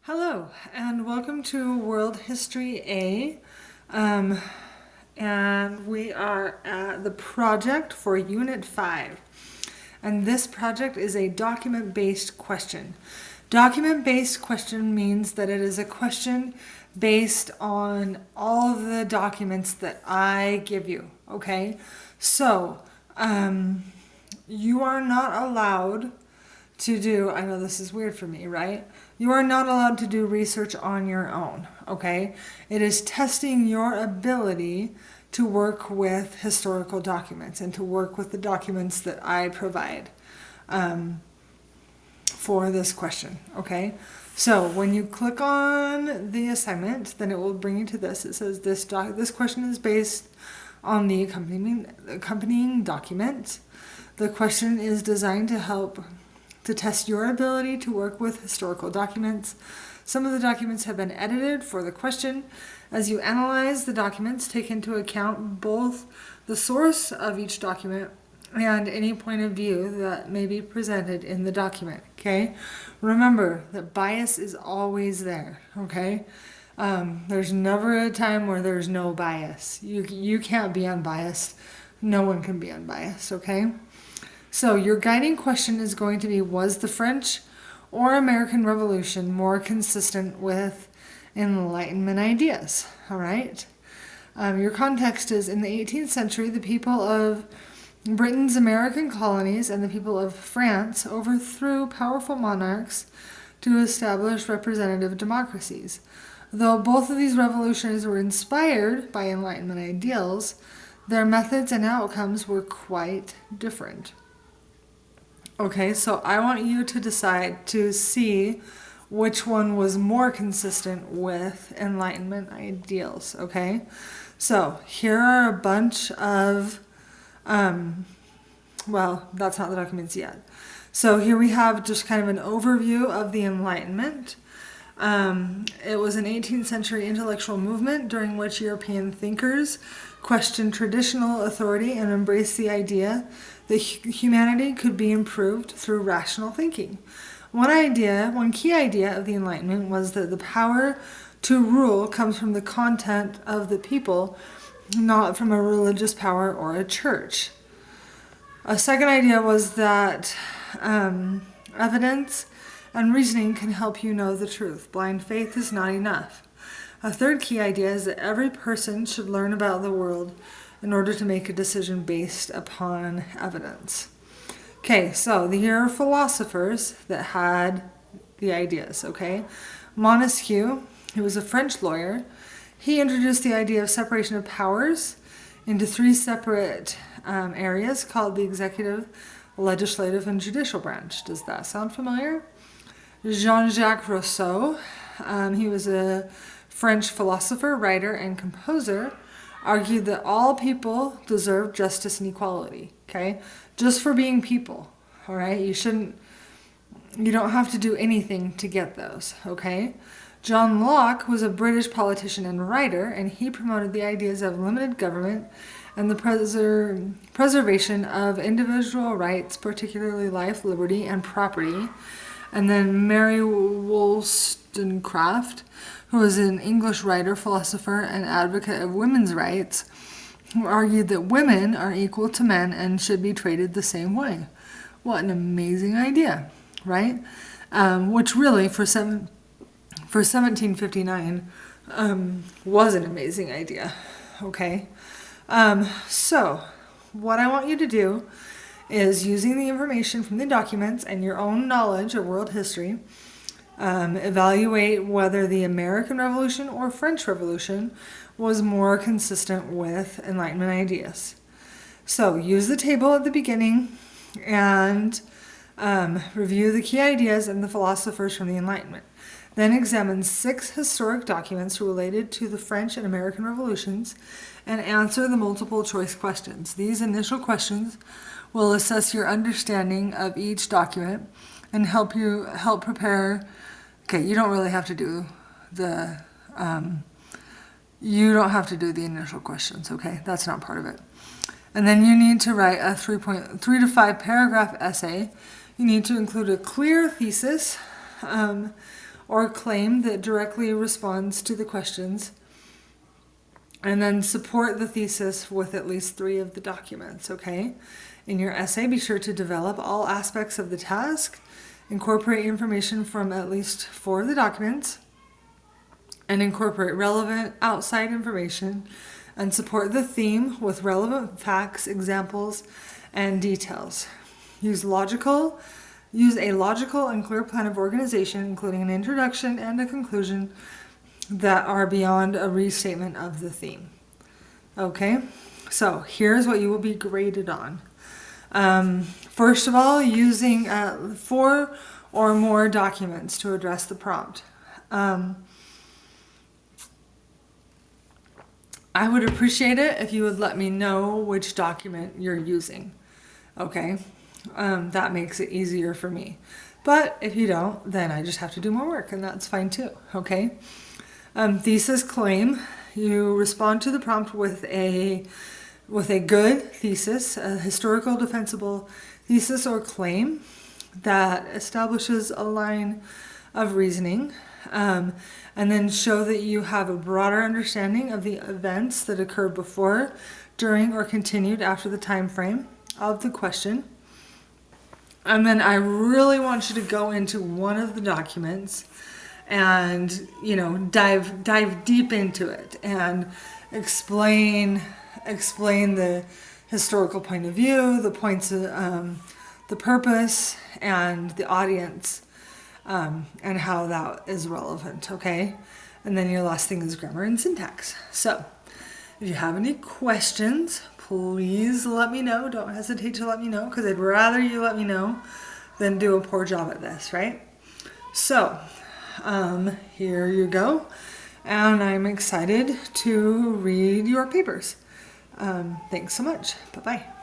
Hello, and welcome to World History A. Um, and we are at the project for Unit 5. And this project is a document-based question. Document-based question means that it is a question based on all of the documents that I give you, okay? So, you are not allowed to do, I know this is weird for me, right? You are not allowed to do research on your own, okay? It is testing your ability to work with historical documents and to work with the documents that I provide for this question, okay? So when you click on the assignment, then it will bring you to this. It says this question is based on the accompanying document. The question is designed to test your ability to work with historical documents. Some of the documents have been edited for the question. As you analyze the documents, take into account both the source of each document and any point of view that may be presented in the document, okay? Remember that bias is always there, okay? There's never a time where there's no bias. You can't be unbiased. No one can be unbiased, okay? So your guiding question is going to be, was the French or American Revolution more consistent with Enlightenment ideas? All right. Your context is, in the 18th century, the people of Britain's American colonies and the people of France overthrew powerful monarchs to establish representative democracies. Though both of these revolutions were inspired by Enlightenment ideals, their methods and outcomes were quite different. Okay, so I want you to decide to see which one was more consistent with Enlightenment ideals, okay? So here are a bunch of, well, that's not the documents yet. So here we have just kind of an overview of the Enlightenment. It was an 18th century intellectual movement during which European thinkers questioned traditional authority and embraced the idea that humanity could be improved through rational thinking. One key idea of the Enlightenment was that the power to rule comes from the content of the people, not from a religious power or a church. A second idea was that evidence and reasoning can help you know the truth. Blind faith is not enough. A third key idea is that every person should learn about the world in order to make a decision based upon evidence. Okay, so here are philosophers that had the ideas, okay? Montesquieu, he was a French lawyer. He introduced the idea of separation of powers into three separate areas called the executive, legislative, and judicial branch. Does that sound familiar? Jean-Jacques Rousseau, he was a French philosopher, writer, and composer, argued that all people deserve justice and equality, okay? Just for being people, all right? You don't have to do anything to get those, okay? John Locke was a British politician and writer, and he promoted the ideas of limited government and the preservation of individual rights, particularly life, liberty, and property. And then Mary Wollstonecraft, who was an English writer, philosopher, and advocate of women's rights, who argued that women are equal to men and should be treated the same way. What an amazing idea, right? Which really, for 1759, was an amazing idea, okay? So, what I want you to do is, using the information from the documents and your own knowledge of world history, evaluate whether the American Revolution or French Revolution was more consistent with Enlightenment ideas. So use the table at the beginning and review the key ideas and the philosophers from the Enlightenment. Then examine 6 historic documents related to the French and American Revolutions and answer the multiple choice questions. These initial questions will assess your understanding of each document and help prepare. Okay, you don't really have to do the initial questions, okay? That's not part of it. And then you need to write a 3 to 5 paragraph essay. You need to include a clear thesis or claim that directly responds to the questions. And then support the thesis with at least 3 of the documents, okay? In your essay, be sure to develop all aspects of the task, incorporate information from at least 4 of the documents, and incorporate relevant outside information, and support the theme with relevant facts, examples, and details. Use a logical and clear plan of organization, including an introduction and a conclusion that are beyond a restatement of the theme. Okay, so here's what you will be graded on. First of all, using 4 or more documents to address the prompt. I would appreciate it if you would let me know which document you're using. Okay, that makes it easier for me. But if you don't, then I just have to do more work, and that's fine too. Okay. Thesis claim. You respond to the prompt with a good thesis, a historical defensible thesis or claim that establishes a line of reasoning, and then show that you have a broader understanding of the events that occurred before, during, or continued after the time frame of the question. And then I really want you to go into one of the documents and, dive deep into it and explain the historical point of view, the points of the purpose, and the audience, and how that is relevant, okay? And then your last thing is grammar and syntax. So if you have any questions, please let me know. Don't hesitate to let me know, because I'd rather you let me know than do a poor job at this, right? So here you go. And I'm excited to read your papers. Thanks so much. Bye-bye.